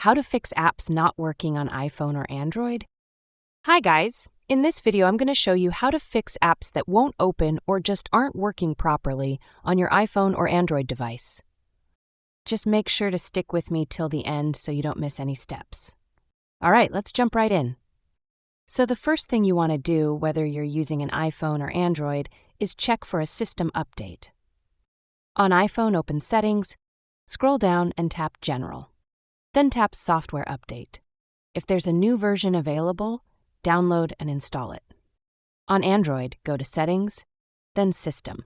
How to fix apps not working on iPhone or Android? Hi guys! In this video, I'm going to show you how to fix apps that won't open or just aren't working properly on your iPhone or Android device. Just make sure to stick with me till the end so you don't miss any steps. All right, let's jump right in. So the first thing you want to do, whether you're using an iPhone or Android, is check for a system update. On iPhone, open Settings, scroll down and tap General. Then tap Software Update. If there's a new version available, download and install it. On Android, go to Settings, then System.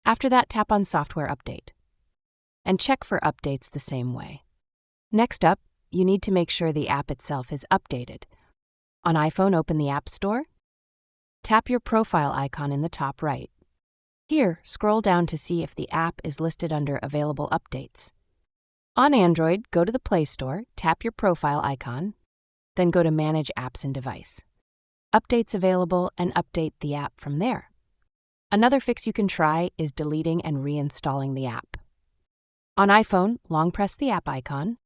After that, tap on Software Update. And check for updates the same way. Next up, you need to make sure the app itself is updated. On iPhone, open the App Store. Tap your profile icon in the top right. Here, scroll down to see if the app is listed under Available Updates. On Android, go to the Play Store, tap your profile icon, then go to Manage Apps and Device. Updates available and update the app from there. Another fix you can try is deleting and reinstalling the app. On iPhone, long press the app icon.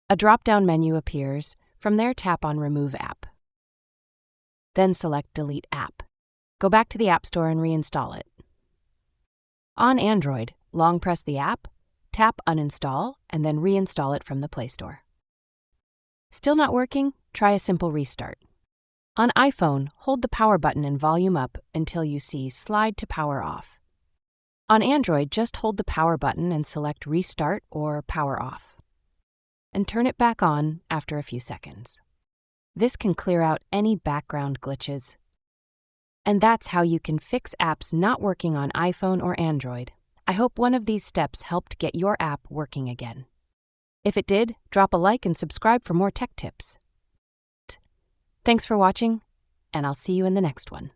A drop-down menu appears. From there, tap on Remove App. Then select Delete App. Go back to the App Store and reinstall it. On Android, long press the app, tap Uninstall, and then reinstall it from the Play Store. Still not working? Try a simple restart. On iPhone, hold the power button and volume up until you see Slide to Power Off. On Android, just hold the power button and select Restart or Power Off, and turn it back on after a few seconds. This can clear out any background glitches. And that's how you can fix apps not working on iPhone or Android. I hope one of these steps helped get your app working again. If it did, drop a like and subscribe for more tech tips. Thanks for watching, and I'll see you in the next one.